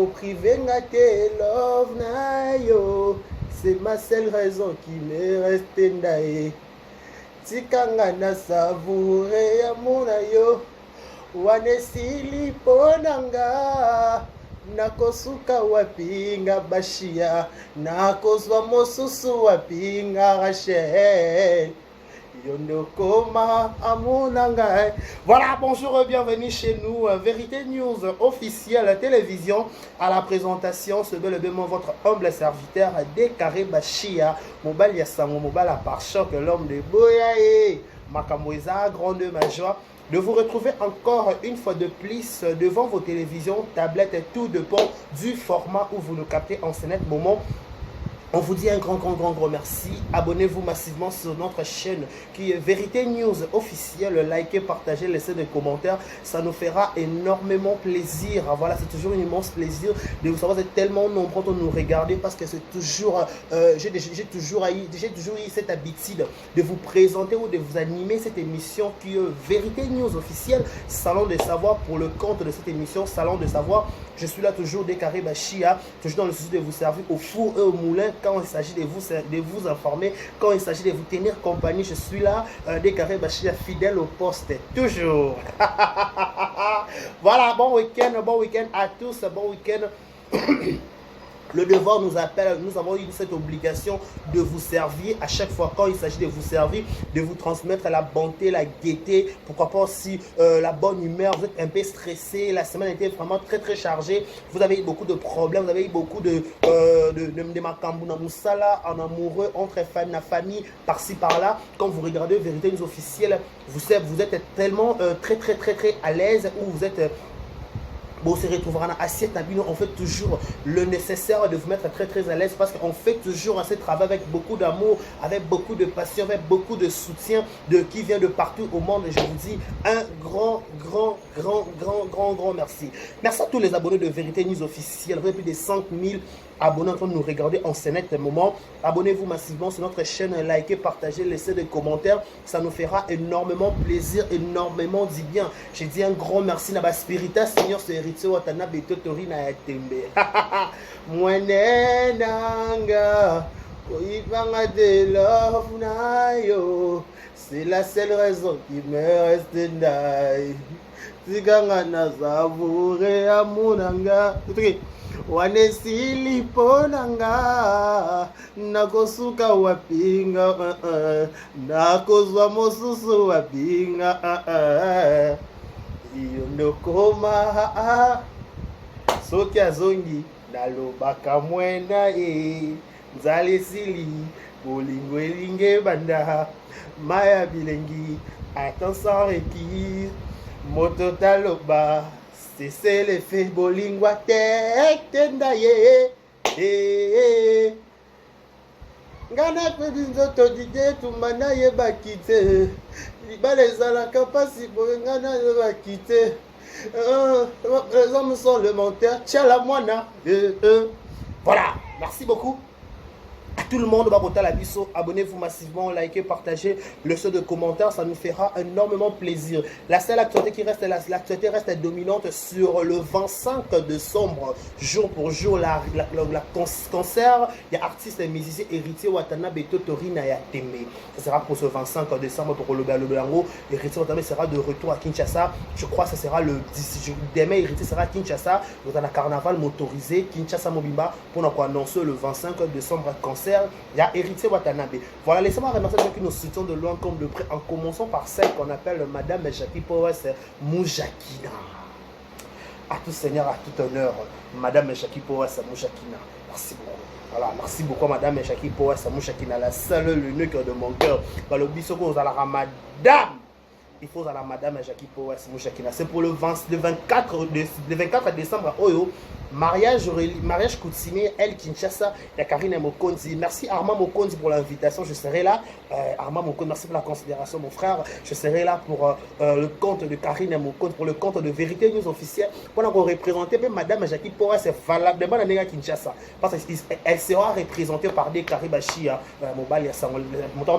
privé ngate love na yo. C'est ma seule raison qui me reste ndaye. Tikanga na savourer ya mona yo. Wane sili ponanga. Nakosuka wapinga bashia. Nakozwa mosusu wapinga Rachel. Voilà, bonjour et bienvenue chez nous, Vérité News officielle télévision. À la présentation, ce bel et bien votre humble serviteur Décaré Bachia, Mobile Yassango, Mobile à part choc, l'homme de Boyae, Makamweza, grande ma joie de vous retrouver encore une fois de plus devant vos télévisions, tablettes et tout dépend du format où vous nous captez en ce net moment. On vous dit un grand merci. Abonnez-vous massivement sur notre chaîne qui est Vérité News officielle. Likez, partagez, laissez des commentaires. Ça nous fera énormément plaisir. Voilà, c'est toujours un immense plaisir de vous savoir. Vous êtes tellement nombreux de nous regarder parce que c'est toujours... j'ai toujours eu cette habitude de vous présenter ou de vous animer cette émission qui est Vérité News officielle. Salon de savoir pour le compte de cette émission. Salon de savoir. Je suis là toujours Décaré Bachia. Toujours dans le souci de vous servir au four et au moulin. Quand il s'agit de vous informer, quand il s'agit de vous tenir compagnie, je suis là, Décaré Bachia, fidèle au poste, toujours. Voilà, bon week-end à tous, bon week-end. Le devoir nous appelle, nous avons eu cette obligation de vous servir à chaque fois quand il s'agit de vous servir, de vous transmettre la bonté, la gaieté, pourquoi pas aussi la bonne humeur. Vous êtes un peu stressé, la semaine était vraiment très chargée, vous avez eu beaucoup de problèmes, vous avez eu beaucoup de makambuna musala en amoureux, entre famille, la famille, par-ci par-là. Quand vous regardez Vérité News officielle, vous êtes tellement très à l'aise, où vous êtes... Bon, on se retrouvera dans l'assiette. On fait toujours le nécessaire de vous mettre très à l'aise parce qu'on fait toujours ce travail avec beaucoup d'amour, avec beaucoup de passion, avec beaucoup de soutien qui vient de partout au monde. Et je vous dis un grand merci. Merci à tous les abonnés de Vérité News officielle. Vous avez plus de 5000 abonnés en train de nous regarder en ce net moment. Abonnez-vous massivement sur notre chaîne, likez, partagez, laissez des commentaires. Ça nous fera énormément plaisir, énormément dit bien. J'ai dit un grand merci à Spirita Seigneur, c'est héritier Watana Betotori na Yatembe. Mwane nanga, koibanga de love na yo. C'est la seule raison qui me reste d'ail. Tiganga na savourer amunanga. Wane sili ponanga. Nakosuka wapinga. Nakozwa mosusu wapinga. Yondokoma. Soki azongi. Nalobaka mwenda nzale sili. Bolingo elinge banda. Maya bilengi. Attention reki. Moto taloba. C'est l'effet bolingwa tenda ye. Ngana kwebi nzoto dide tumana ye bakite. Libala ezalaka pasi boye ngana ye bakite. Les hommes sont le menteur. Tiens la moine. Voilà, merci beaucoup. À tout le monde, abonnez-vous massivement, likez, partagez, laissez des commentaires, ça nous fera énormément plaisir. La seule actualité qui reste, l'actualité reste dominante sur le 25 décembre, jour pour jour, la concert. Il y a artistes et musiciens héritiers Watana Betotori na Yatembe. Ça sera pour ce 25 décembre pour le Belango. Héritier Watana sera de retour à Kinshasa. Je crois que ce sera le 10 demain. Héritier sera à Kinshasa. Nous avons un carnaval motorisé Kinshasa Mobimba pour nous annoncer le 25 décembre concert. Il y a Héritier Watanabe. Voilà, laissez-moi remercier ceux qui nous soutiennent de loin comme de près, en commençant par celle qu'on appelle Madame Jackie Powers Moujakina. À tout seigneur, à tout honneur, Madame Jackie Powers Moujakina. Merci beaucoup. Voilà, merci beaucoup Madame Jackie Powers Moujakina, la seule l'unique de mon cœur. Dans le bisoko, vous allez Madame. Il faut à la Madame Jackie Powers Moujakina. C'est pour le 24 décembre. Oyo. Mariage coutumier, El Kinshasa, il y a Karine Mokonzi. Merci Armand Mokonzi pour l'invitation, je serai là. Armand Mokonzi, merci pour la considération, mon frère. Je serai là pour le compte de Karine Mokonzi, pour le compte de Vérité News officielle. Pour nous représenter, Madame Jackie Powers, c'est valablement la néga Kinshasa. Parce qu'elle sera représentée par des Karibachia, Mobile Yassango,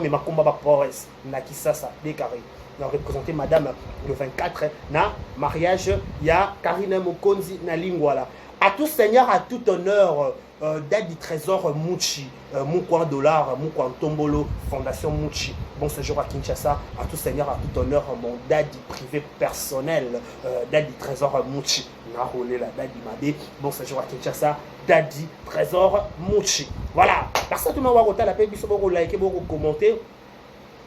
mais Makumba Powers, Nakisasa, des Karibachia. On a représenté Madame le 24 na mariage, il y a Karine Mokonzi na Lingwala. À tout seigneur, à tout honneur, date du trésor Mouchi, Moukouan Dollar, Moukouan Tombolo, Fondation Mouchi. Bon séjour à Kinshasa, à tout seigneur, à tout honneur, mon date privé personnel, date du trésor Mouchi. Narolé la date Mabé, bon séjour à Kinshasa, date du trésor Mouchi. Voilà, parce que tout le monde va regarder la paix, vous liker, vous commenter.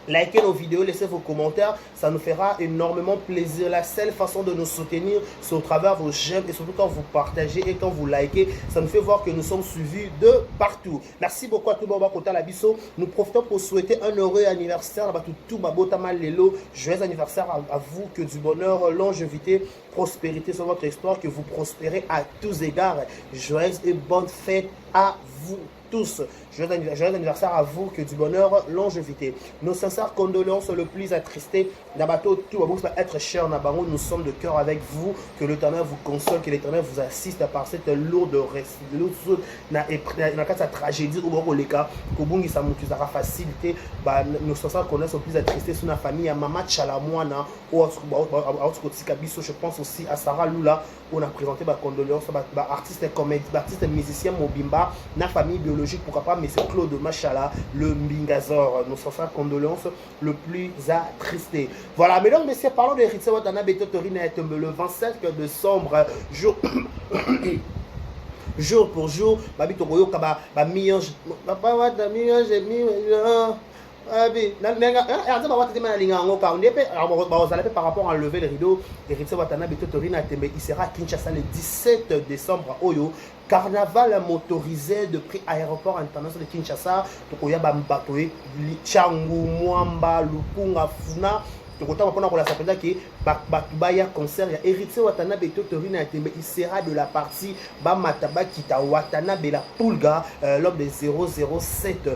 Likez nos vidéos, laissez vos commentaires, ça nous fera énormément plaisir. La seule façon de nous soutenir, c'est au travers vos j'aime et surtout quand vous partagez et quand vous likez, ça nous fait voir que nous sommes suivis de partout. Merci beaucoup à tout le monde à la biso. Nous profitons pour souhaiter un heureux anniversaire à tout Babotama Lelo. Joyeux anniversaire à vous, que du bonheur, longévité, prospérité sur votre histoire, que vous prospérez à tous égards. Joyeuse et bonne fête à vous tous. Joyeux anniversaire à vous, que du bonheur, longévité. Nos sincères condoléances le plus attristés. D'Abato, tout va être cher. Nous sommes de cœur avec vous. Que l'Éternel vous console, que l'Éternel vous assiste par cette lourde sa tragédie. Facilité. Nos sincères condoléances le plus attristés sur la famille. À Mama Chalamouana, je pense aussi à Sarah Lula. On a présenté ma condoléances. Artiste comédien, artiste musicien Mobimba. La famille biologique, pourquoi pas. Mais c'est Claude Machala, le Mbingazor, nos sincères condoléances le plus attristé. Voilà, mesdames, messieurs, parlons de Ritse Watanabe Totorina le 27 décembre, jour jour pour jour, Babi Togoyo Kaba, Bamiyonge, Papa Watamiyonge, par rapport à enlever le rideau, Ritse Watanabe Totorina il sera à Kinshasa le 17 décembre. Oyo. Carnaval motorisé depuis aéroport international de Kinshasa, Tokoya Bambatoe, Changu, Mwamba, Lupunga, Funa. Tokota mpona kola sapenda ki batubaya concert ya Ritse Watanabe Totorina Yatembe, il sera de la partie Bamataba Kita Watanabe la Pulga, l'homme de 007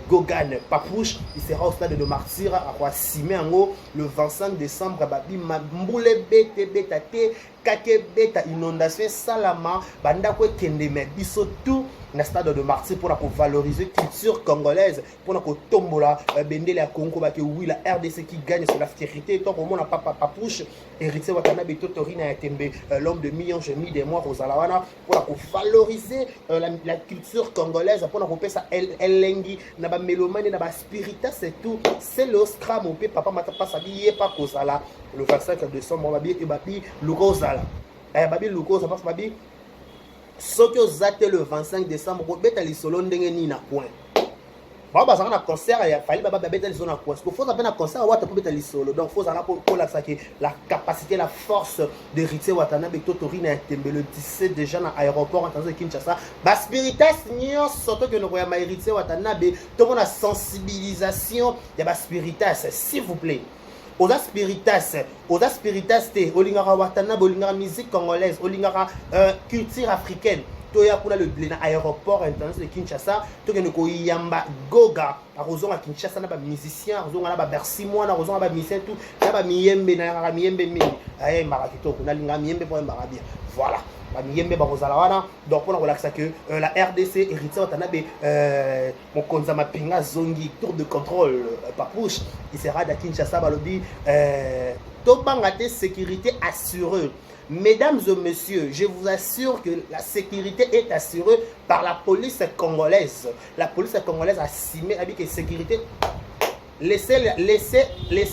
Gogan Papouche, il sera au stade de Martyr à Roissy-Mengo le 25 décembre. Babi Mboule Bete Betate Kake Beta inondation Salama Banda Kwe Kendeme biso tout na stade de Martyr pour valoriser la culture congolaise, pour que tombola bendele ya Congo ba que oui la RDC qui gagne sur la fierté tant qu'on n'a pas Papouche Ritse Watanabe Totorina Yatembe, l'homme de millions et demi des mois Rosalawana, pour valoriser la culture congolaise, pour qu'on ça elengi na ba mélomane na ba spirita, c'est tout, c'est le scram au papa mata pas s'habiller pas Kozala le 25 décembre babi et babi Lugozala babi Lugoza parce babi ce que vous avez le 25 décembre, vous avez les solos de point. Bah, ça a un concert, il fallait que vous point. Parce qu'il faut un concert, vous avez les solos. Donc, il faut la capacité, la force de Ritse Watanabe Totorina Yatembe le 17 déjà dans l'aéroport en de Kinshasa. Bah, spiritas, surtout que nous voyons Ritse Watanabe, tout le monde a sensibilisation, il y a spiritas, s'il vous plaît. Aux aspiritas, te, Olingara Watanabe, Olingara musique congolaise, Olingara culture africaine. Toya pour le aéroport international de Kinshasa, toya nous yamba goga, à raison à Kinshasa na ba musicien, à raison na ba Bercy moi, à raison na ba musicien tout, na ba miyembe na miyembe mini, ay marakito, na linga miyembe pour marabia. Voilà. Donc pour relaxer que la RDC Ritse Watanabe mon konzama pinga zongi tour de contrôle Papouche, il sera à Kinshasa balobi tobangate sécurité assurée. Mesdames et messieurs, je vous assure que la sécurité est assurée par la police congolaise. La police congolaise a assumé avec la sécurité. Laissez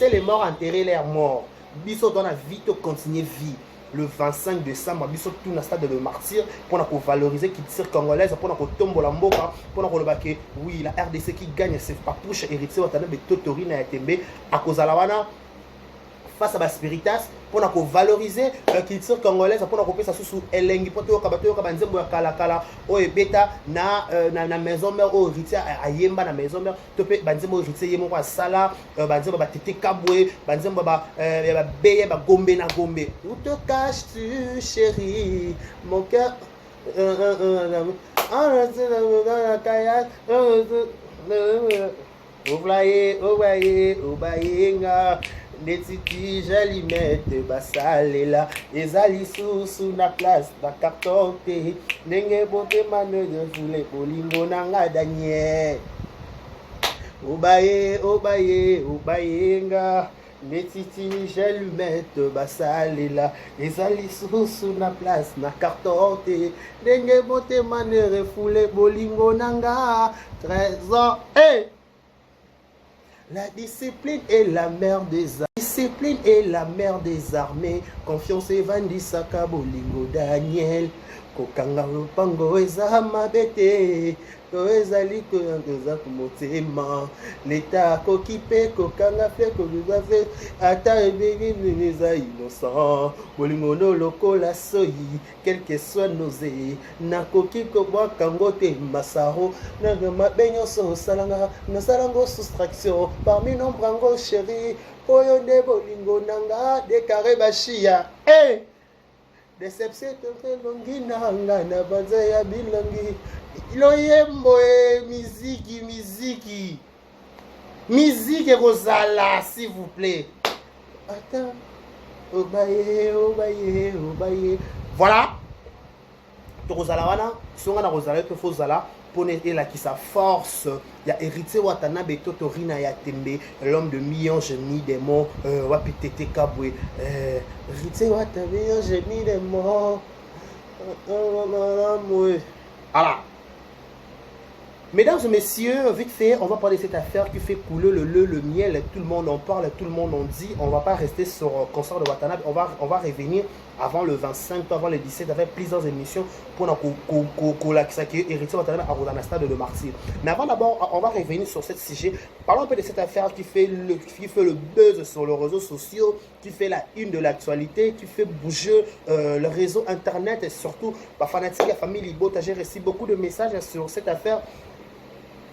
les morts enterrer leurs morts. Biso dans la vie, continuer vie. Le 25 décembre, biso tout na stade de Martyr pour valoriser la culture congolaise, pour tomber la mboka, pour que oui la RDC qui gagne c'est Papouche et Ritse Watanabe Totorina Yatembe à cause de la face à la spiritas pour valoriser la culture congolaise, pour que ça sous elengi pour que banzembo ya kala kala o ebeta na maison mère o Ritse ayemba na maison mère topé banzembo Ritse yemo kwa sala banzembo ba tete kabwe banzembo ba beye ba gombe na gombe. Où te caches-tu chérie mon cœur Netiti jalimete basalela ezali susu na place na carton te ndenge bote mano de voule bolingo nanga danye obaye nga Netiti Jalumette basalela ezali susu na place na carton te ndenge motema ne refoule bolingo nanga trésor. Hey! La discipline est la mère des armées. Discipline est la mère des armées. Confiance evandisaka bolingo Daniel. Kokanga lupango eza mabete. Ezali koyanza kumotema. L'État kokipe kokanga fe kozuza fe. Ata ebegi neza innocent. Bolingo no lokola soyi. Quel que soit nosé. Nakoki kobwaka ngote masaro. Nagama benyo so salanga. Nasalango soustraction. Parmi nos brango chéri. Oyo nde bolingo nanga. Dekare bashia. Hey! Deception te longi nanga na banza ya bilongi. Loyembo miziki. Musique Rosala, s'il vous plaît. Attends. Obaye. Voilà. Rosala wana, songa na Rosala que Fozala pour la qui sa force. Il y a hérité Watanabe Totorina Yatembe, l'homme de millions génies des mots, Wapitete Kabwe. Hérité Watanabe génie des mots. Voilà. Mesdames et messieurs, vite fait, on va parler de cette affaire qui fait couler le miel. Tout le monde en parle, tout le monde en dit. On ne va pas rester sur le concert de Watanabe. On va revenir avant le 25, avant le 17, avec plusieurs émissions pour héritier Watanabe à stade de martyr. Mais avant d'abord, on va revenir sur ce sujet. Parlons un peu de cette affaire qui fait le buzz sur les réseaux sociaux, qui fait la une de l'actualité, qui fait bouger le réseau internet et surtout la fanatique, la famille Libota. J'ai reçu beaucoup de messages sur cette affaire.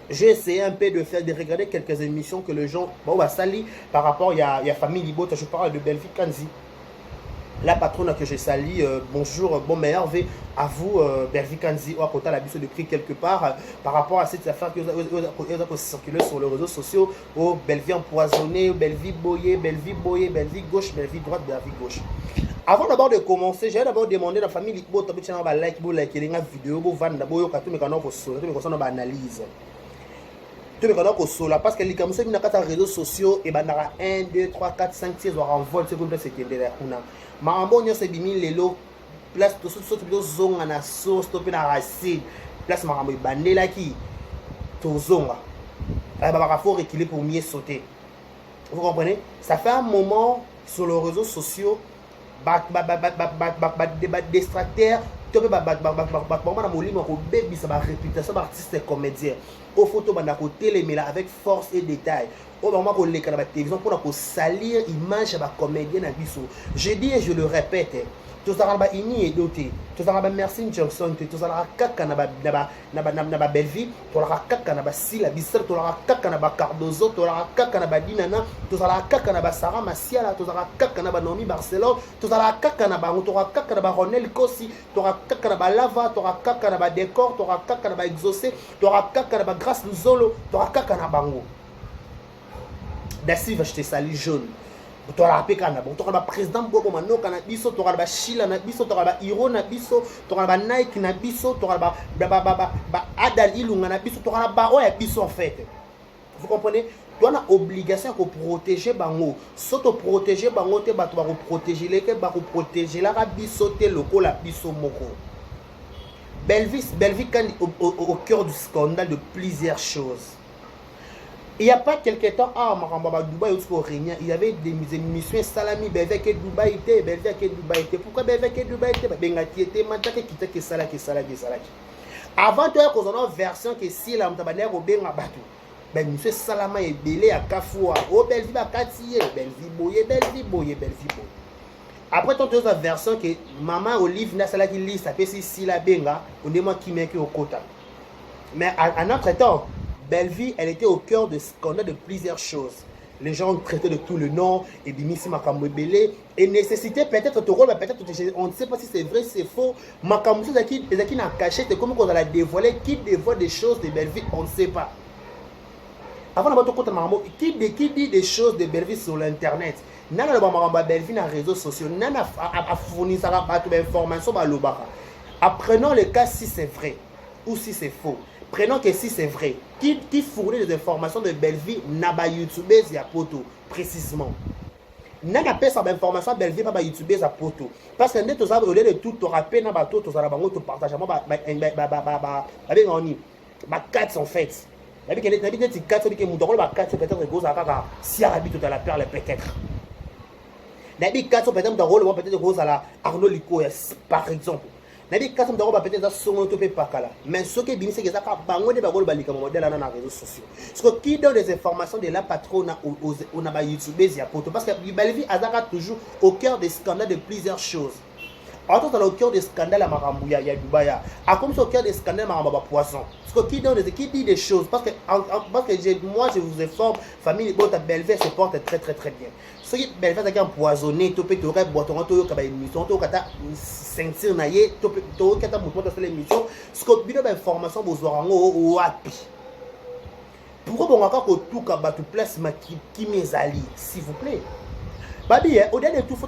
J'ai essayé un peu de regarder quelques émissions que les gens salient par rapport à la famille Libota. Je parle de Belvi Kanzi, la patronne que je salue. Bonjour, bon meilleur à vous, Belvi Kanzi, ou à côté de la bise de prix quelque part, par rapport à cette affaire qui a circulé sur les réseaux sociaux. Oh, Belvi empoisonné, Belvi boyé, Belvi gauche, Belvi droite, Belvi gauche. Avant d'abord de commencer, j'ai d'abord demandé à la famille Libota de like la vidéo, analyse. Parce que les caméras sur les réseaux sociaux et ben 1 2 3 4 5 6 on envole c'est comme ça c'est derrière kuna mambo nyose bimi lelo place to so to zonga na sauce to na racine place mambo bandela ki to zonga ba faut reculer pour mieux sauter. Vous comprenez? Ça fait un moment sur les réseaux sociaux distracteur tu peux réputation d'artiste et comédien aux photos avec force et détail au moment qu'on les la télévision pour salir image de comédien. Je dis et je le répète, tout ça va ini et doté, tout ça va merci Johnson, tout ça va kaka na ba Belvi, tout ça va kaka na ba Sila Bisser, tout ça va kaka na ba Cardozo, tout ça va kaka na ba Dinana, tout ça va kaka na ba Sarah Masiala, tout ça va kaka na ba Nomi Barcelone, tout ça va kaka na ba kaka na ba Ronel Kossi, tout ça va kaka na ba Lava, tout ça va kaka na ba Décor, tout ça va kaka na ba Exaucé, tout ça va kaka na ba Grâce Luzolo, tout ça va kaka na bango. D'assez va jeter sali jaune. Tu as le président Bobo Mano Kanabiso, tu as le Shila Nabiso, tu as le Hiro Nabiso, tu as le Nike Nabiso, tu as le Adalilou Nabiso, tu as le Baro Nabiso en fait. Vous comprenez? Tu as l'obligation de protéger Bango. Si tu protéger Bango, tu vas protéger les gens, tu vas protéger la Rabiso, tu vas la Biso Moko. Belvi au cœur du scandale de plusieurs choses. Il n'y a pas quelque temps, Dubaï, il y avait des émissions Salami, Belvi qui Dubaï était, Belvi qui Dubaï était. Pourquoi Belvi qui Dubaï était? Bengati était, Matake qui était Salaki. Avant, tu as une version qui est si la Mtabaner au Bengabatu. Ben, monsieur Salama est belé à Kafoua. Oh, Belvi Bakatiye, Belvi Boye. Après, tu as une version que Maman Olive Nasalaki lit, ça fait si la Benga, on demande qui met au quota. Mais en notre temps, Belvi, elle était au cœur de scandale de plusieurs choses. Les gens traitaient de tout le nom, et Bimissi Makambo Belé, et nécessitait peut-être ton rôle, peut-être on ne sait pas si c'est vrai, c'est faux. Makambo Zaki n'a caché, c'est comme on a dévoilé, qui dévoile des choses de Belvi, on ne sait pas. Avant de mettre Makambo, qui dit des choses de Belvi sur l'internet? Nana Makambo Belvi dans les réseaux sociaux, Nana a fourni ça des informations. Apprenons le cas si c'est vrai ou si c'est faux. Prenons que si c'est vrai, qui fournit des informations de Belvi Naba YouTubers et Poto, précisément. N'a pas ça information Belleville pas YouTube ça poto parce que net ça au lieu de tout te rappeler na bateau to ça la bango te partage moi avec on y ba 4 en fait la bi que net 4 que mon ba 4 peut-être gros ça ka si arabi tout à la perle peut-être la bi 4 peut-être dans rôle peut-être gros à la Arnaud Lico par exemple la bi 4 dans peut-être dans son to pas kala mais ce que bini c'est que ça ka bango de ba rôle ba lika modèle na na réseaux sociaux parce que qui donne des informations de la patronne on a ba YouTube ya poto parce que Belleville Azaka toujours au cœur des scandales de plusieurs choses. En tout cas, au cœur des scandales à Marambouya, il y a Dubaï. À comme au cœur des scandales à Maramba Poisson. Parce que qui dit des choses, parce que moi je vous informe, famille Bota Belleville se porte très très très bien. Ce qui Belleville est empoisonné, tu peux te boire ton émission, tu peux sentir naïe, tu peux te mouvement dans l'émission. Ce que bien d'information vous aurez au happy. Pourquoi on encore tout cas tu place qui mes alliés, s'il vous plaît. Babi, au-delà de tout, il faut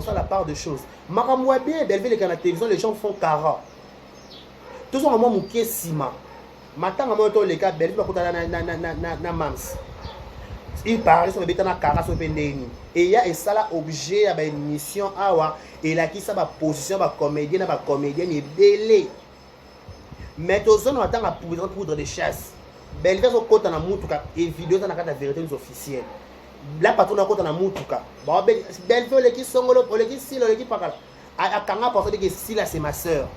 ça la part de choses. Maramouabi, Belleville, les la télévision, les gens font cara. Tout ça, moi, mon pied sima. Maintenant, moi, les cas, Belleville, na mams. Il paraît sur le béton na cara sur pendeni. Et il y a ça là objet à une mission awa et là qui ça va position va comédien est belé. Mais tout ça, on attend la poudre de chasse. Belleville, au côté na mutuka et vidéo dans la vérité officielle. La patronne a na mutuka ba Belleville le qui songolo le qui si le qui pakala a kanga parce que si là c'est ma sœur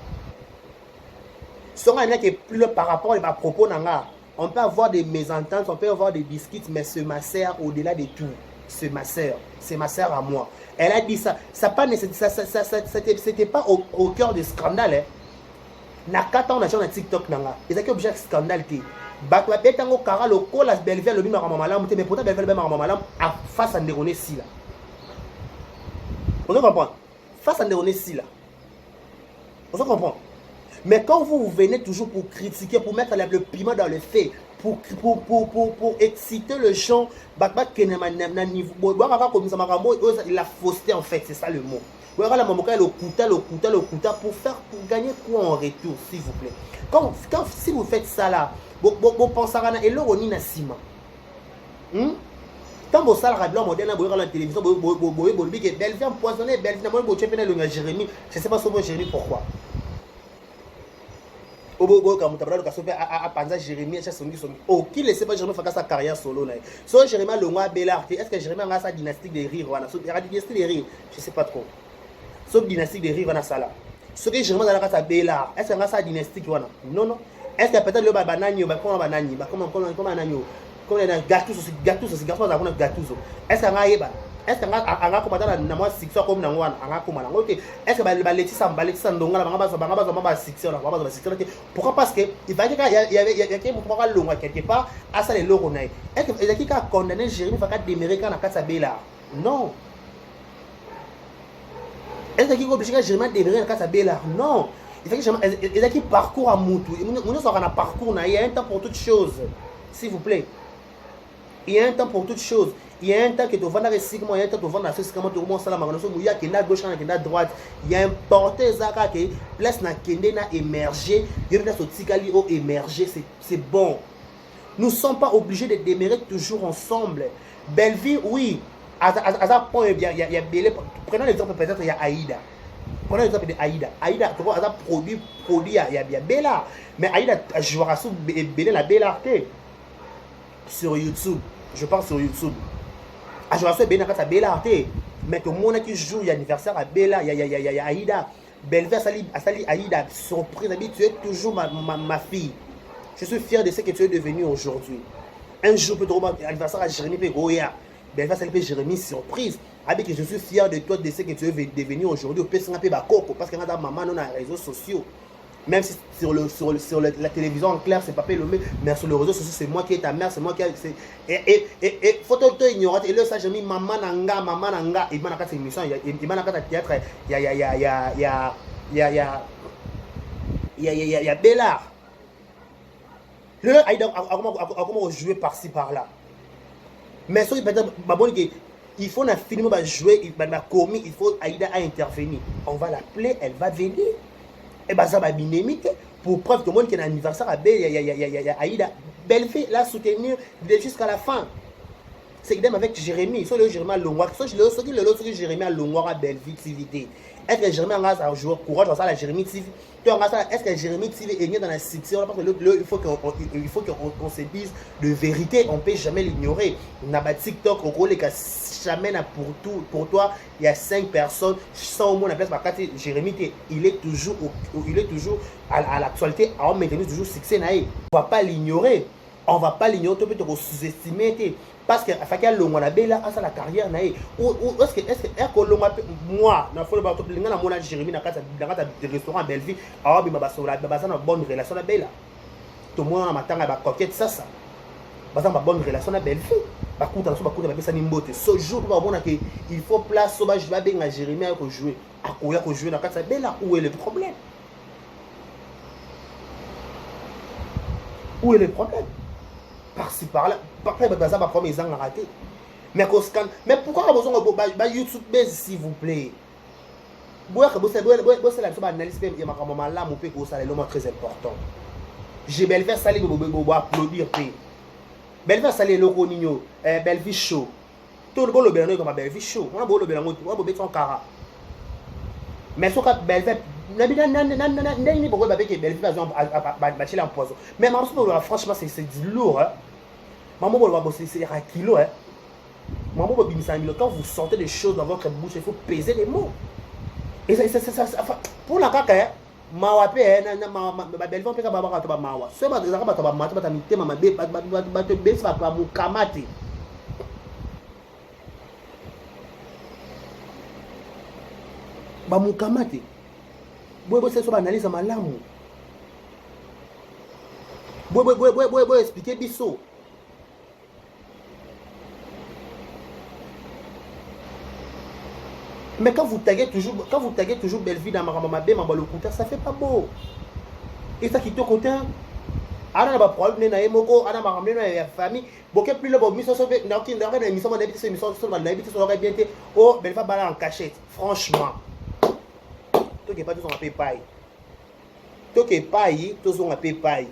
songa n'a que plus par rapport à propos nanga on peut avoir des mésententes on peut avoir des biscuits mais c'est ma sœur au-delà de tout c'est ma sœur à moi elle a dit ça pas c'était pas au cœur du scandale hein. Na 4 ans on a sur TikTok nanga et ça qui objet scandale qui bato betango kara lokola Belleville lobi ma malamu te mais pourtant Belleville ba ma malamu face à Ndérone si là. Vous comprenez? Face à Ndérone si là. Vous comprenez? Mais quand vous venez toujours pour critiquer, pour mettre le piment dans le fait, pour exciter le gens, la fausseté en fait, c'est ça le mot. Pour gagner quoi en retour, s'il vous plaît. Si vous faites ça là, vous pensez à et l'oroni na sima. Quand vous salez blanc modèle dans la télévision, vous Belleville empoisonné, Belleville le Jérémy, je ne sais pas comment Jérémy pourquoi. Oh, qui ne sait pas Jérémy faire sa carrière solo là. So Jérémy Longwa Bellard, est-ce que Jérémy a sa dynastique de rire voilà, dynastique de rire, je sais pas trop. Sauf dynastique de rire voilà ça là. Ce que Jérémy a sa Bellard, est-ce que a sa dynastique voilà? Non. Est-ce que peut-être le banani comment banani, comment nanyo, comment un gâteau c'est garçon ça a gâteau. Est-ce que est-ce que anga ko matana na moi six comme na ngwana anga ko mala OK est-ce que ba letisa ndonga la banga six la banga six pourquoi parce que il va qu'il y a qui pourquoi longa quelque part à ça les loro na est-ce que il qui a condamné Jérémy va démérer quand na kasa bela non est-ce qu'il obligé que Jérémy démérer na kasa bela non il fait que il qui parcours à mutu nous ça na parcours na il y a un temps pour toutes choses s'il vous plaît il y a un temps pour toutes choses. Il y a un temps que tu vas dans le segment, il y a un temps que tu vas dans le segment, tu commences à la maison, il y a qui est gauche, qui est droite, il y a un porté Zaka qui place na kende na émerger, il y a place au Tigali au émerger, c'est bon. Nous ne sommes pas obligés de demeurer toujours ensemble. Belleville, oui, à ça point il y a Belé. Prenons l'exemple peut-être il y a Aïda. Prenons l'exemple de Aïda. Aïda, tu vois, à ça produit il y a Bella, mais Aïda jouera sous Belé la Bella sur YouTube. Je parle sur YouTube. Je vais bien à Bella mais tout le monde qui joue l'anniversaire à Bella, il y a Aïda. Belleville a sali Aïda, surprise, tu es toujours ma fille. Je suis fier de ce que tu es devenu aujourd'hui. Un jour, peut être l'anniversaire à Jérémy Pégoya. Belleville a sali Jérémy, surprise. Je suis fier de toi, de ce que tu es devenu aujourd'hui. Parce que maman dans les réseaux sociaux. Même si sur la télévision en clair, c'est pas Pelomé, mais sur les réseaux sociaux, c'est moi qui est ta mère, c'est moi qui est. Et faut te ignorer. Et là, ça, j'ai mis maman nanga. Il m'a dit émission, il m'a dit théâtre, il y a Bellard. Là, comment jouer par-ci par-là. Mais ça, il faut finir de jouer, il faut Aïda à intervenir. On va l'appeler, elle va venir. Et bien ça va binemique pour preuve que le monde qui est un anniversaire à Aïda Belleville la soutenir jusqu'à la fin. c'est idem avec Jérémy. So le Jérémy à Longwa. So le Jérémy à Longwa à Belleville TV. Est-ce que Jérémy a joué courage dans ça la Jérémy TV? Est-ce que Jérémy TV est dans la cité? Parce que il faut qu'on se dise de vérité. On ne peut jamais l'ignorer. On a TikTok, on connaît jamais pour toi. Il y a 5 personnes. Sans au moins la place par carte. Jérémy, il est toujours à l'actualité. On maintient toujours succès. On ne va pas l'ignorer. On ne va pas l'ignorer. On peut sous-estimer. Parce que fait qu'il longue la belle à la carrière naïe ou est-ce que longue moi na faut ba to linga na mona Jérémy na kata restaurant Belleville ah bi ba sola ba na bonne relation na belle to moi na matanga ba coquette ça ba za ba bonne relation na Belleville ba kuta so ba pesa ni mbote so jour ba bona que il faut place so ba je ba benga Jérémy à jouer akoya ko jouer na kata belle où est le problème où est le problème par-ci par-là après ça va prendre mes angles ratés mais pourquoi vous avez YouTube s'il vous plaît vous c'est la analyse il y a ma maman là mon père ça est très important j'ai Belleville salé vous applaudir Belleville salé loco nino Belleville show tout le monde le comme Belleville show on a beau le bélango on va mettre son cara mais ce que Belleville n'a pourquoi avec Belleville va bâtir en poison mais franchement c'est du lourd hein. Maman, c'est un kilo. Hein. Maman, quand vous sortez des choses dans votre bouche, il faut peser les mots. Et ça pour la caca, mawa pe ma belle femme pe ka baba ka mawa. So ba zaka ba to ba mata ba tamite mama be ba to be sa ba mu kamate. Ba mu kamate. Boy c'est so ba analyse malamu. Boy expliquer biso. Mais quand vous taguez toujours Belleville dans ma bé, ça fait pas beau. Et ça qui te côté, ana ba problème na yemoko, ana ma ramene na famille, boké plus le bon mission sauver, na aucune dernière émission on habite cette émission sur la habite sur bien été. Oh, Belleville bala en cachette. Franchement. Toi qui pas tous on paye paille. Toi qui paille, tous on paye paille.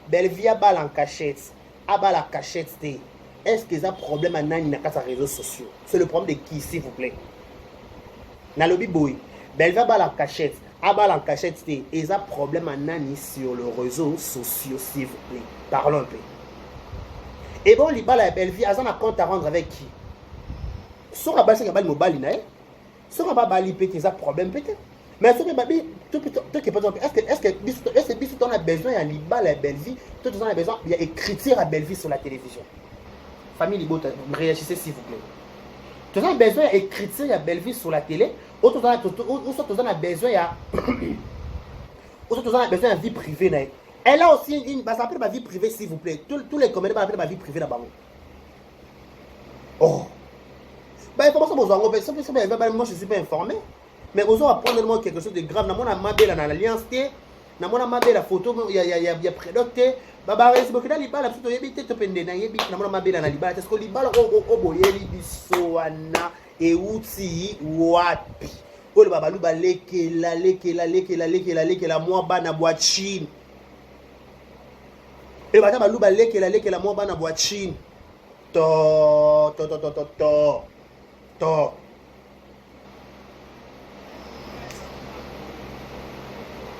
Belleville bala en cachette. A bala en cachette. Est-ce que ça problème à nani na les réseaux sociaux? C'est le problème de qui s'il vous plaît? Na lobby boy, Belleville bala en cachette, a bala en cachette, et ça problème à nani sur les réseaux sociaux, s'il vous plaît. Parlons un peu. Et bon, les balles à Belleville, elles ont un compte à rendre avec qui? Sur la base, c'est que les mobile, sur la base, peut-être ça problème peut-être. Mais sur la base, est-ce que tu as besoin de les balles à Belleville, tu as besoin d'écriture à Belleville sur la télévision? Famille Libo, réagissez s'il vous plaît. Tu as besoin d'écriture à Belleville sur la télé, ou tu as besoin de vie privée. Elle a aussi une ça s'appelle ma vie privée s'il vous plaît. Tous les comédiens appellent ma vie privée là-bas. Oh. Bah comment ça vous en moi je suis pas informé. Mais vous allez apprendre quelque chose de grave. Dans mon amabé dans l'alliance dans mon amabé la photo il y a prédoté. Baba Facebook na libala photo yebite to pende na yebi na mona mabela na libala parce que libala boyeli biso wana e uti wapi ole baba luba lekela mwa bana boachine e bata baluba lekela mwa bana boachine to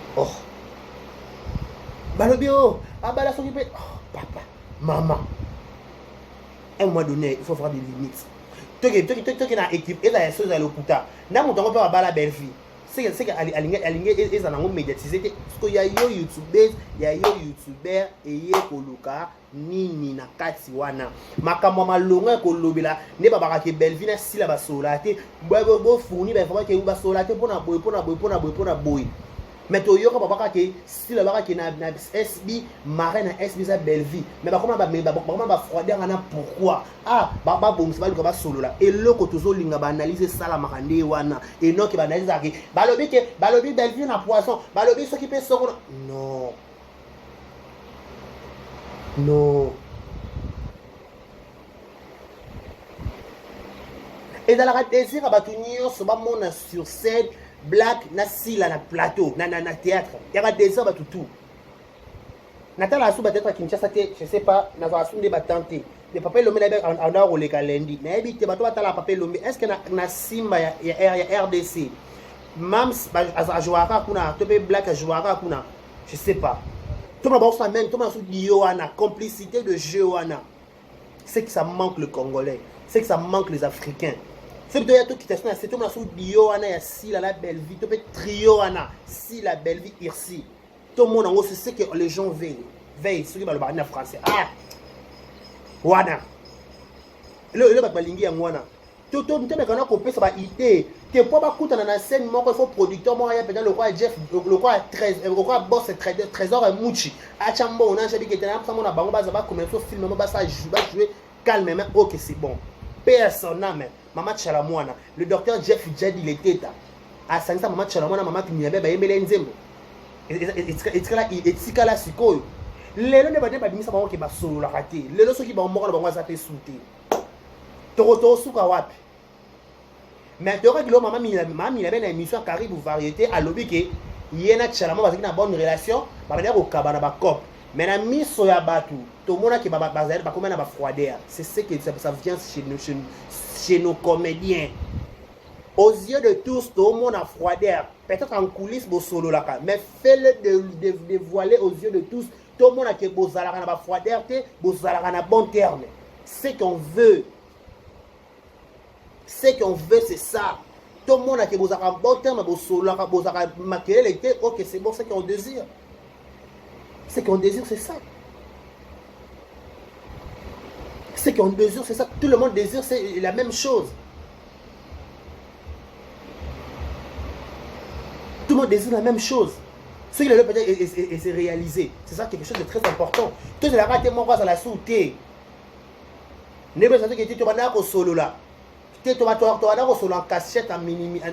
oh balobio abala s'occuper oh papa maman à un moment donné il faut faire des limites toi qui na équipe et la chose à l'okuta na mon temps pas bala belle vie c'est que aligné et ça n'a pas médiatisé parce que y a yo youtubeurs et ye koluka nini na kati wana makamwa malonga ko lobela ne baba ka belle vie na sila ba solate bo fourni ba vraiment que ba solate pona boy mais tu yoka papa que si la baka na SB marin na SB za Belleville mais ba comment ba froideur na pourquoi ah baba bon c'est pas le ba solo là et loko tozo linga ba analyser ça la makande wana et non que ba analyser ça balobi Belleville na poisson balobi ce qui peut soko non et dans la désir à batunio so ba mona sur scène black na sila na plateau na théâtre il y a des tout natala asu peut-être Kinshasa je sais pas na va asu de batante le papa Lomé en a roulé lundi. Mais il te bateau à la papa Lomé. Est-ce que na Simba ya RDC? Mams a joué à kuna, topé black a joué à kuna. Je sais pas. Tout le monde même, tout le monde dit Yohana, complicité de jeu Yohana. C'est que ça manque le Congolais. C'est que ça manque les Africains. C'est que tout qui t'est c'est tout le monde dit Yohana, ya si la belle vie, topé trio Yohana, si la belle vie ici. Tout le monde en gros, c'est que les gens veillent. Veillent, ceux qui parlent le français. Ah! Wana. Le balingi ya Wana. Tout le temps, on peut ça idée. Que pour pas coûter dans la scène, il faut producteur, moi, il y a le roi Jeff, le roi 13, le roi boss trésor et Mouchi. A Chambo, on a dit que tu as un peu de bango, comme il faut filmer, ça jouer calmement. Ok, c'est bon. Personne n'a même. Maman Chalamouana. Le docteur Jeff Jed, il était là. À Sansa, maman Chalamouana, maman qui n'y avait pas aimé l'enzembo. Et c'est là, c'est quoi? Les gens ne vont pas dire ça qui va solo la rater. Les gens qui vont mourir, vont s'appeler sauter. Toroto souka wapi. Mais tu vois que maman il avait une émission Carib ou variété à lobby que yena tchalama parce qu'il a une bonne relation, va venir au cabana ba cop. Mais na miso ya batu, tout le monde qui va baser ba comment na ba froideur. C'est ce que ça vient chez nos comédiens. Aux yeux de tous, tout le monde a froideur. Peut-être en coulisses bo solo là, mais fais-le dévoiler aux yeux de tous. Tout le monde a que bo zalaka na ba froideur, bo zalaka na bon terme. Ce qu'on veut. Ce qu'on veut, c'est ça. Tout le monde a que vous avez un bon terme, vous avez maquillé l'été, ok, c'est bon, c'est qu'on désire. Ce qu'on désire, c'est ça. Ce qu'on désire, c'est ça. Tout le monde désire, c'est la même chose. Tout le monde désire la même chose. Ce qu'il a peut-être et c'est réalisé. C'est ça quelque chose de très important. Tout le monde a raté la sauté. Ne pas dire que tu vas au solo là. Tu vas sur la cassette en minimi, en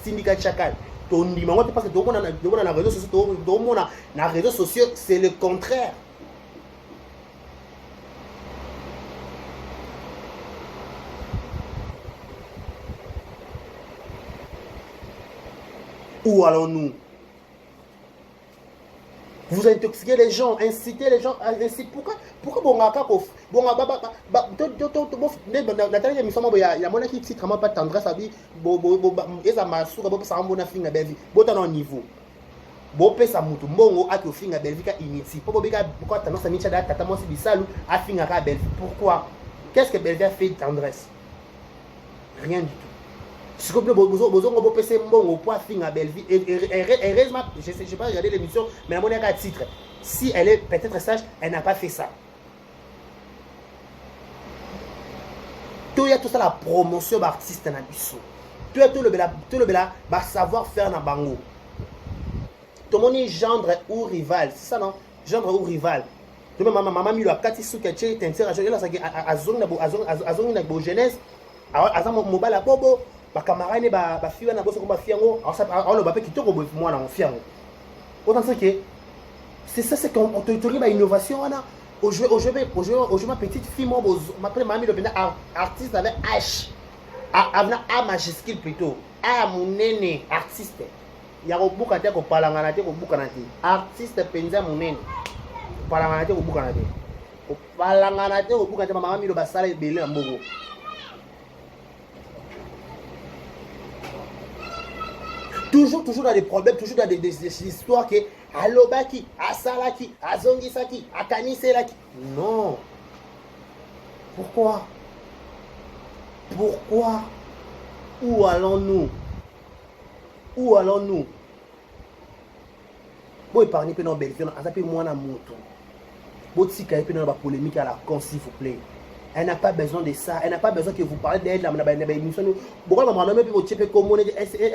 syndicat chacal. Ton numéro, parce que tout le monde a réseaux sociaux, tout le monde a réseaux sociaux, c'est le contraire. Où allons-nous? Vous intoxiquez les gens, incitez les gens à inciter. Pourquoi bon la dernière émission il y a mon qui titre vraiment pas tendresse à dire et ça m'a souri ça en bon afin à belle bon dans niveau bon pesa mutu mbongo a que fin à belle ka initi pourquoi tendance à micha tata moi c'est bisalu a fin à belle pourquoi qu'est-ce que belle fait tendresse rien du tout. Si vous avez besoin de passer mon point fin à Belleville, heureusement, je ne sais pas regarder l'émission, mais à mon avis, à titre, si elle est peut-être sage, elle n'a pas fait ça. Tout y a tout ça la promotion d'artistes dans l'issue. Tout y a tout le bela, savoir-faire dans bango. Tout le monde est gendre ou rival, c'est ça non? Gendre ou rival. Tout le monde, maman, il a 4 sous qui est intéressé à zone de jeunesse, à zone mobile à bobo. Ba camarade ba fiwa na boso ko ba fiango alors le bapé qui to ko moi na fiango autant que c'est ça c'est qu'on te ba innovation là au jeu ma petite fille moi m'appelle mamie le bena artiste avec H a majuscule plutôt a munene artiste ya ko buka te ko palangana te ko buka na te artiste penza munene palangana te ko buka na te ko palangana te ko buka te mamie le basala belé mbogo. Toujours dans des problèmes, toujours dans des histoires que Alobaki, Asalaki, Azongisaki, Akaniselaki. Non. Pourquoi? Où allons-nous? Bon, épargnez peu dans Belgique, on a moins à moto. Bon, si vous avez dans la polémique à la con, s'il vous plaît. Elle n'a pas besoin de ça. Elle n'a pas besoin que vous parlez d'elle.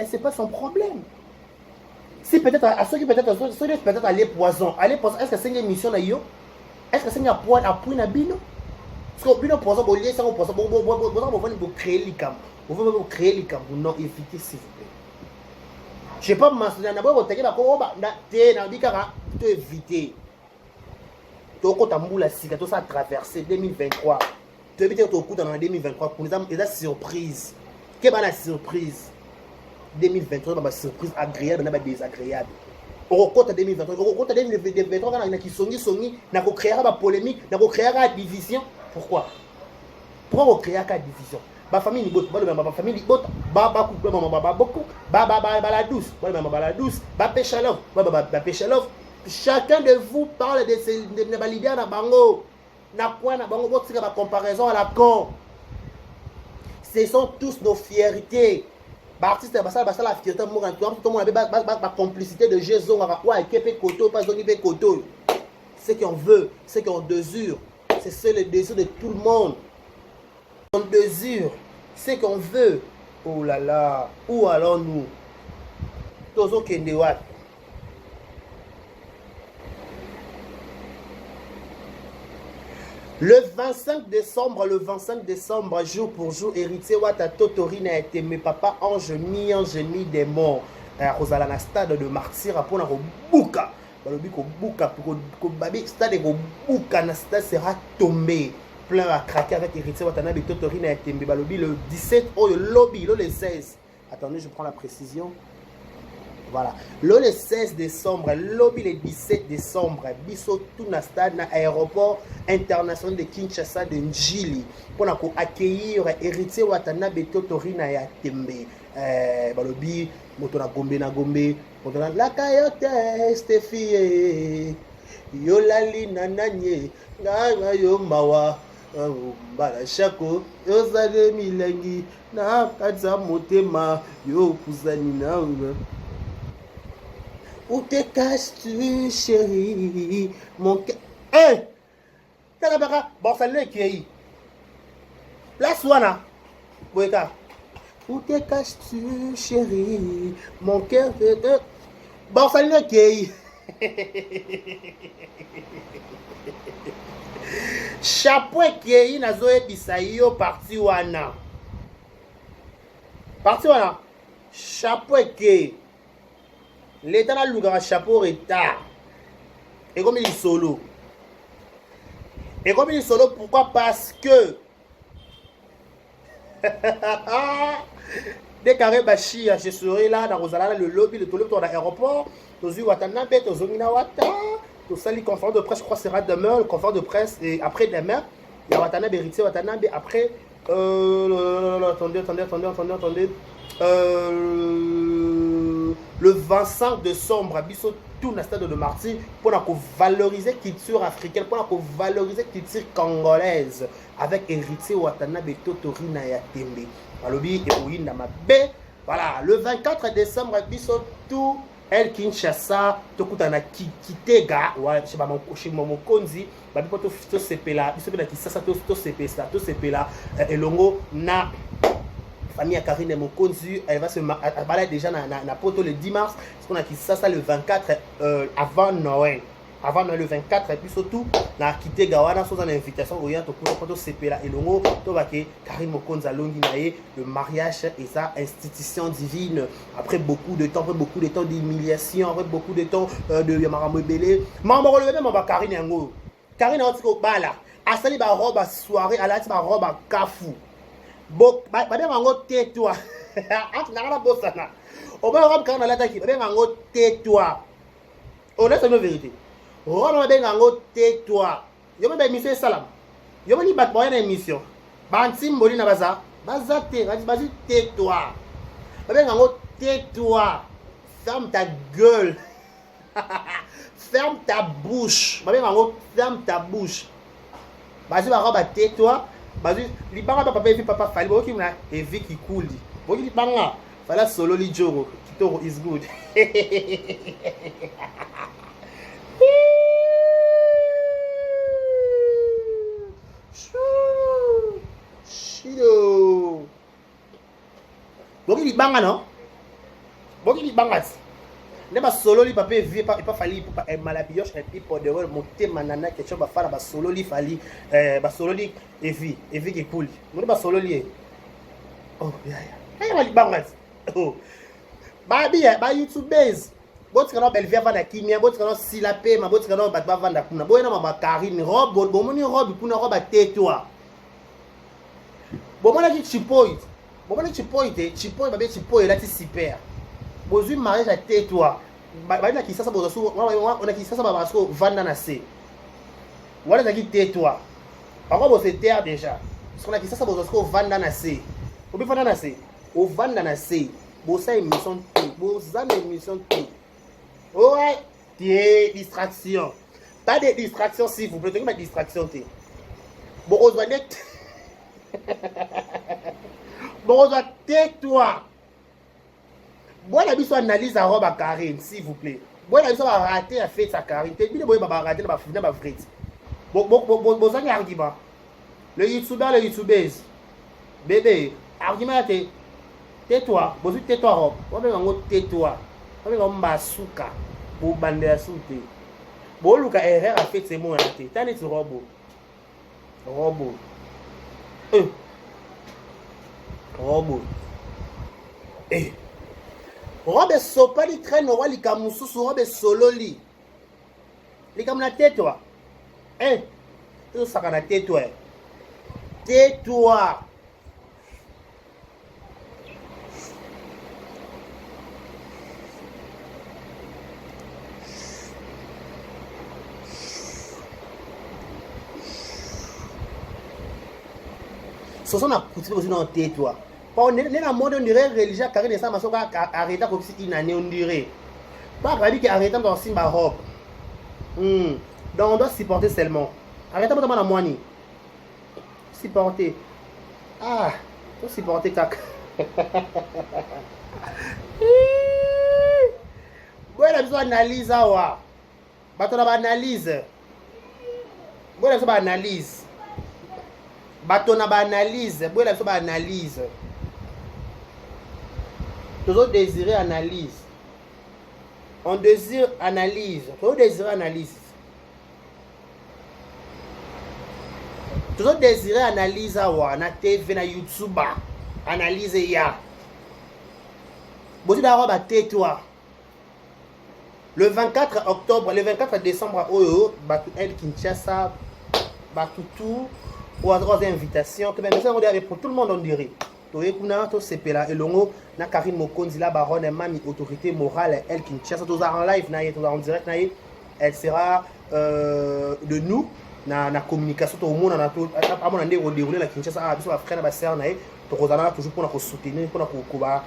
C'est pas son problème. Si peut-être à ceux qui peut-être aller poison. Est-ce que c'est une émission là? Est-ce que c'est une pointe à point à bino? Parce que bino poison, vous liez ça au poison. Vous créez les camps. Vous créez les camps. Non, évitez s'il vous plaît. Je ne sais pas mentionner. D'abord, vous éviter. Toko tamboula sika tout ça traversé 2023. Tu veux dire au coup dans 2023 pour nous des surprises. Quelle est la surprise 2023 une surprise agréable mais désagréable. Au côté 2023, au côté 2023, on a qui songi, na ko créer la polémique, na ko créer la division. Pourquoi? Pourquoi on crée la division? Ba famille ni bot, ba famille ni bot, ba couple ba beaucoup, ba la douce, ba la douce, ba pêche love, ba pêche love. Chacun de vous parle de ces de l'idée na bango. Na quoi na bango votre comparaison à la con. Ce sont tous nos fiertés. Artiste la fierté mo kan tout le monde ba complicité de Jésus on va quoi équipe koto pas zoni be koto. Ce qu'on veut, ce qu'on désire, c'est le désir de tout le monde. On désire ce qu'on veut. Oh là là, où allons-nous? Tozo Kendewat. Le 25 décembre, jour pour jour, héritier Wata Totori n'a été mes papa ange mi des morts. Rosala na stade de martyr pour na buka. Balobi ko buka ko babi stade ko buka na stade sera tombé. Plein à craquer avec héritier Watanabe Totori n'a été mes balobi le 17 oh le lobby le 16. Attendez, je prends la précision. Voilà. Le 16 décembre, lobby le 17 décembre, biso tout na stade na aéroport international de Kinshasa de Njili pour accueillir héritier Watanabe Totori na ya tembe. Balobi moto na gombe, moto na la kayote Stefie. Yo lali nananye, na yo mawa. Bala shako, yo zale milengi, na katza motema, yo kuzani na unga. Où te caches-tu, chérie? Mon cœur. Hein? Talabaka, bon, ça l'est qui est. Place Wana. Boeka. Où te caches-tu, chérie? Mon cœur fait de. Bon, ça l'est qui est. Chapeau qui est, nazoé bisaïo, parti Wana. Parti Wana. Chapeau qui est. L'État n'a pas chapeau retard. Et comme il est solo. Pourquoi? Parce que dès qu'arrêt Bachi, je serai là dans Rosala, le lobby, le tour de l'aéroport. Tozu Watanabe, Tozu Minawata. Tout ça, le conférence de presse, je crois, sera demain. Le conférence de presse, et après demain, il y a Watanabe, héritier Watanabe. Après, attendez. Le 25 décembre, biso tout na stade de martyr pour valoriser la culture africaine, pour valoriser la culture congolaise avec héritier Watanabe Totori na ya tembe. Balobi et na mabe. Voilà, le 24 décembre, biso tout El Kinshasa, tokutana kitega, ouais, chez mon konzi, babi poto to sepela, biso na kisasa to sepela, elongo na famille Karine Mokonzi, elle va se balader déjà na poto le 10 mars, parce qu'on a quitté ça le 24 avant Noël. Avant Noël le 24 et puis surtout na quitté Gawana sans une invitation au yanto pour poto sepela et longo to baké Karine Mokonzi longi naé le mariage et sa institution divine après beaucoup de temps d'humiliation, après beaucoup de temps de Yamarambo belé. Maman relevé même ba Karine yango. Karine a otiko bala. Asali ba robe à soirée, à la ba robe à kafou. Bon, bah bien en gros tais-toi. Entre n'a pas ça. On va rendre quand on a l'attaque. Bien en gros tais-toi. On est sur la vérité. On va bien en gros tais-toi. Yo me émission salam. Yo me ni bat boy na émission. Bantim boli na baza. Baza te, vas-y tais-toi. Bien en gros tais-toi. Ferme ta gueule. Ferme ta bouche. Bien en gros ferme ta bouche. Vas-y va roba tais-toi. Vas-y, li banga papa evi papa fali boki mna evi ki cool di. Boki li banga fala solo li joro kitoro is good. Shido. Boki li banga no? Boki li banga. Ne ba solo li papa evi pas fali pas malabioche et puis pour de monter manana quelque ba fala ba solo li fali ba solo li evi ki cool. Mo ba solo li. Oh ya. Ay wali bangas. Oh. Ba bien ba YouTube base. Bot kana belle via vana kimia, bot kana silapé, ma bot kana ba vanda kuna. Boyena ma Karine robe, bon moni robe kuna robe tais-toi. Bon mona ki chipoit. Bon mona chipoit ba be chipoit là ti super. Bozui mariage à tais-toi. Bana Kinshasa bozasu on a Kinshasa babasko vanda na se. Wala zaki tais-toi. Pourquoi vous se taire déjà? Parce qu'on a Kinshasa bozasko vanda na se. Obi vanda na se. O vanda na se. Bosa émission T. Bosa émission T. Ouais, des distractions. Pas de distractions s'il vous plaît. Pas de distractions T. Bon, on doit net. Bon, on doit tais-toi. Bon, la biso analyse à robe à Karine, s'il vous plaît. Bon, la biso va rater la fête à Karine. T'es bien, bon, va rater la fête, la frite. Bon, ça, argument. Le youtubeur, le youtubeuse. Bébé, argument, tais-toi. Bon, tais-toi, robe. On va dire, tais-toi. On va dire, mbasuka. Pour bander la soute. Bon, Luka, erreur a fait ces mots, t'as net robot. Robot. Robot. Eh. Robe sopa li traîne roi li kamususu robe solo li. Li kam na tais-toi. Tu saka na tais-toi. Tais-toi. Ce sont na coutume aussi dans tais-toi. On est dans le monde on dirait religieux car il ça masoka arrêter comme si une année on dirait. Pas grave qui arrêter dans Simba robe. Donc on doit supporter seulement. Arrêtez pas dans la moine. Supporter. Ah, faut supporter cac. Voilà, besoin analyse wa. Bato na analyse. Voilà, besoin analyse. Bato na analyse. Voilà, besoin analyse. Toujours désirer analyse. On désire analyse. Toujours désirer analyse. Toujours désirer analyse awa na TV na YouTube. Analyse ya. Bosi d'abord ba tais-toi. Le 24 octobre, le 24 décembre oyo batu El Kinshasa batu tout ou à trois invitations que même ça on dirait pour tout le monde on dirait. Toyekuna to sepela elongo na Karine Mokonzi la baronne mami autorité morale El Kinshasa tous en live na tous en direct na elle sera de nous na communication tout le monde na tout à mon ande dérouler la Kinshasa a biso ba frère na ba sœur na to kozana toujours pour na soutenir pour na koba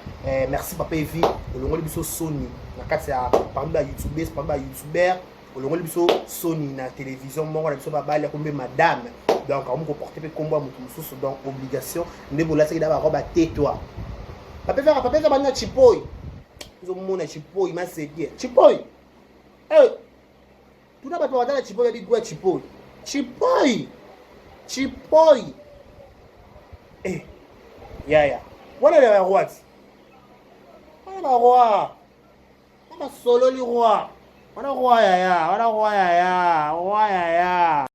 merci papa Evi elongo biso Sony na kati ya parmi ba youtubeurs parmi ba youtubeurs elongo biso Sony na télévision moko na biso ba bali kombe madame. Donc, on peut porter le combat sous donc obligation. Ne vous laissez d'abord robe à tais-toi. Papa faire un chipoy. Ils ont mon chipoy, m'a séduit. Chipoy. Tout d'abord pour la chipoy, il dit chipoy. Chipoy. Chipoy. Ya. Voilà le roi. Voilà le roi. On a solo le roi. On a roi ya. Roi ya.